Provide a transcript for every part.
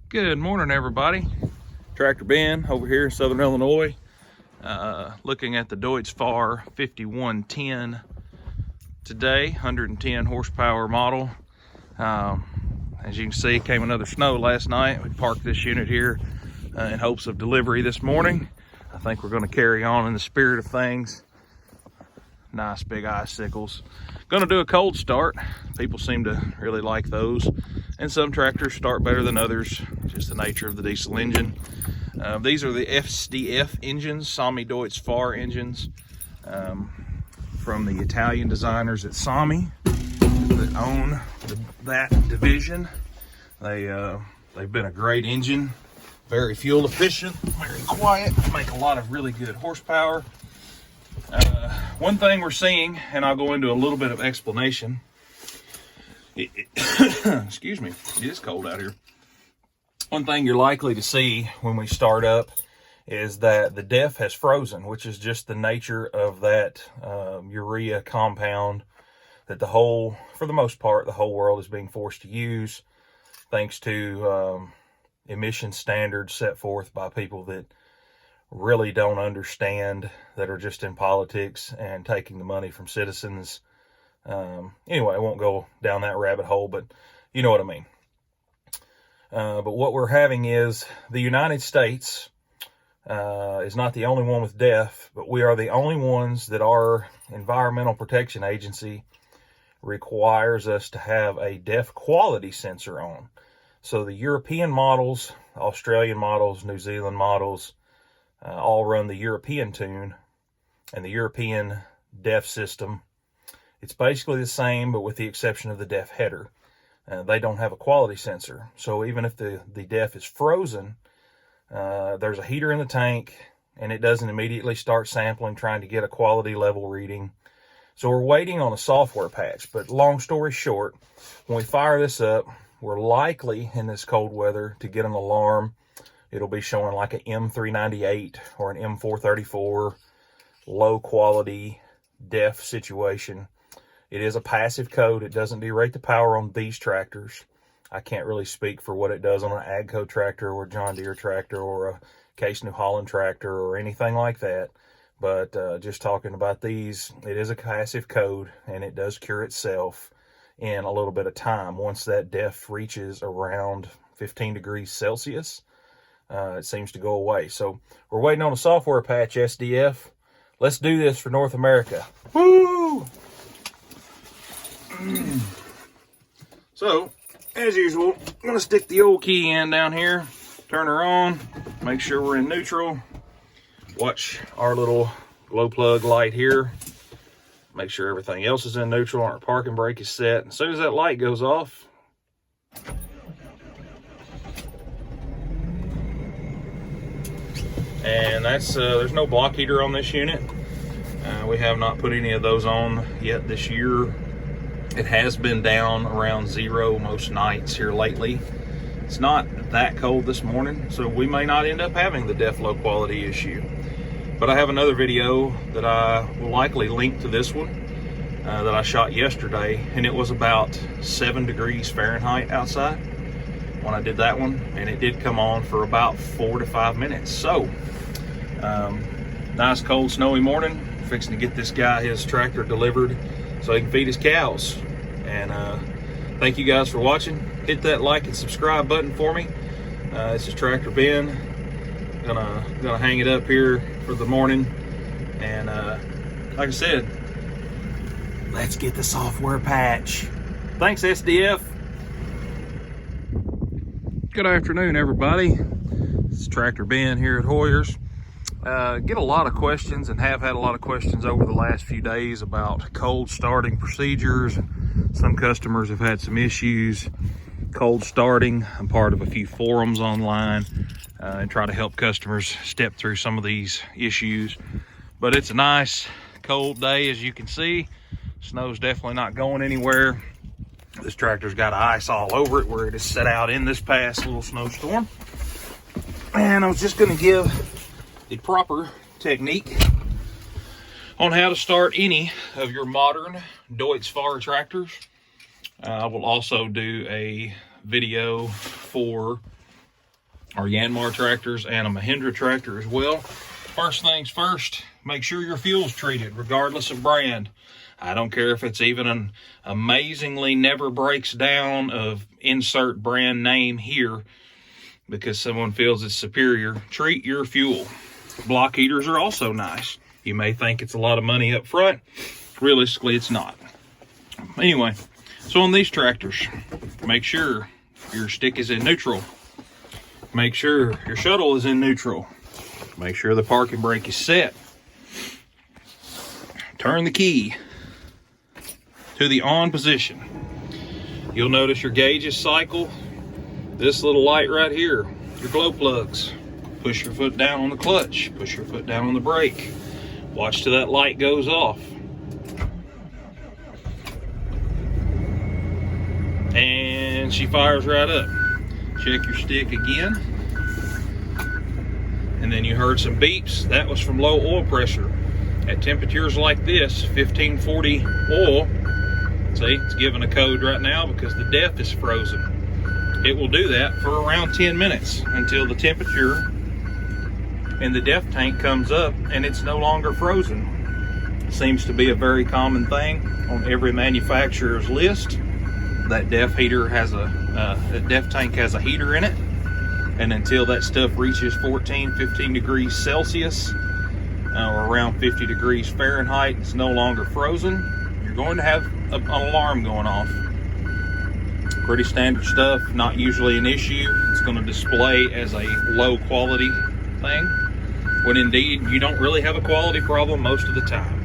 Good morning, everybody. Tractor Ben over here in Southern Illinois, looking at the Deutz Fahr 5110 today, 110 horsepower model. As you can see, came another snow last night. We parked this unit here in hopes of delivery this morning. I think we're going to carry on in the spirit of things. Nice big icicles. Going to do a cold start. People seem to really like those, and some tractors start better than others, just the nature of the diesel engine. These are the SDF engines, Sami Deutz Fahr engines, from the Italian designers at Sami that own that division. They've been a great engine, very fuel efficient, very quiet, make a lot of really good horsepower. One thing we're seeing, and I'll go into a little bit of explanation. Excuse me, it is cold out here. One thing you're likely to see when we start up is that the DEF has frozen, which is just the nature of that urea compound that for the most part, the whole world is being forced to use, thanks to emission standards set forth by people that really don't understand, that are just in politics and taking the money from citizens. Anyway, I won't go down that rabbit hole, but you know what I mean. But what we're having is the United States is not the only one with DEF, but we are the only ones that our Environmental Protection Agency requires us to have a DEF quality sensor on. So the European models, Australian models, New Zealand models, all run the European tune and the European DEF system. It's basically the same, but with the exception of the DEF header. They don't have a quality sensor. So even if the DEF is frozen, there's a heater in the tank, and it doesn't immediately start sampling, trying to get a quality level reading. So we're waiting on a software patch. But long story short, when we fire this up, we're likely in this cold weather to get an alarm. It'll be showing like an M398 or an M434 low quality DEF situation. It is a passive code. It doesn't derate the power on these tractors. I can't really speak for what it does on an AGCO tractor or a John Deere tractor or a Case New Holland tractor or anything like that. But just talking about these, it is a passive code, and it does cure itself in a little bit of time. Once that DEF reaches around 15 degrees Celsius, it seems to go away. So we're waiting on a software patch, SDF. Let's do this for North America. Woo! So, as usual, I'm going to stick the old key in down here, turn her on, make sure we're in neutral. Watch our little glow plug light here. Make sure everything else is in neutral. Our parking brake is set. As soon as that light goes off, and there's no block heater on this unit. We have not put any of those on yet this year. It has been down around 0 most nights here lately. It's not that cold this morning, so we may not end up having the DEF low quality issue. But I have another video that I will likely link to this one that I shot yesterday, and it was about 7 degrees Fahrenheit outside when I did that one, and it did come on for about 4 to 5 minutes. So nice cold snowy morning. Fixing to get this guy his tractor delivered so he can feed his cows. And thank you guys for watching. Hit that like and subscribe button for me. This is Tractor Ben. Gonna hang it up here for the morning. And like I said, let's get the software patch. Thanks, SDF. Good afternoon, everybody. This is Tractor Ben here at Hoyer's. Get a lot of questions, and have had a lot of questions over the last few days about cold starting procedures. Some customers have had some issues cold starting. I'm part of a few forums online and try to help customers step through some of these issues. But it's a nice cold day, as you can see. Snow's definitely not going anywhere. This tractor's got ice all over it where it is set out in this past little snowstorm. And I was just going to give the proper technique on how to start any of your modern Deutz Fahr tractors. I will also do a video for our Yanmar tractors and a Mahindra tractor as well. First things first, make sure your fuel's treated, regardless of brand. I don't care if it's even an amazingly never breaks down of insert brand name here because someone feels it's superior. Treat your fuel. Block heaters are also nice. You may think it's a lot of money up front. Realistically, it's not. Anyway, so on these tractors, make sure your stick is in neutral. Make sure your shuttle is in neutral. Make sure the parking brake is set. Turn the key to the on position. You'll notice your gauges cycle. This little light right here, your glow plugs. Push your foot down on the clutch. Push your foot down on the brake. Watch till that light goes off. And she fires right up. Check your stick again. And then you heard some beeps. That was from low oil pressure. At temperatures like this, 1540 oil, see, it's giving a code right now because the DEF is frozen. It will do that for around 10 minutes until the temperature in the DEF tank comes up and it's no longer frozen. Seems to be a very common thing on every manufacturer's list. That DEF heater has the DEF tank has a heater in it. And until that stuff reaches 15 degrees Celsius, or around 50 degrees Fahrenheit, it's no longer frozen. You're going to have an alarm going off. Pretty standard stuff, not usually an issue. It's going to display as a low quality thing, when indeed you don't really have a quality problem most of the time.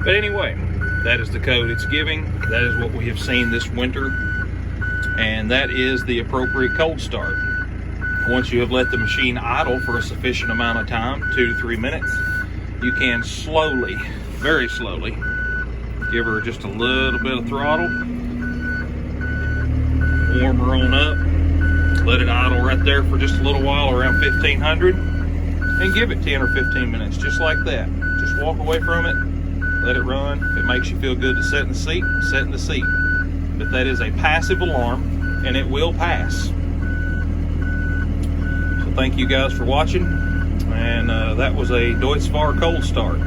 But anyway, that is the code it's giving. That is what we have seen this winter. And that is the appropriate cold start. Once you have let the machine idle for a sufficient amount of time, 2 to 3 minutes, you can slowly, very slowly, give her just a little bit of throttle, warm her on up, let it idle right there for just a little while around 1500, and give it 10 or 15 minutes, just like that. Just walk away from it, let it run. If it makes you feel good to sit in the seat, sit in the seat. But that is a passive alarm, and it will pass. So thank you guys for watching, and that was a Deutz Fahr cold start.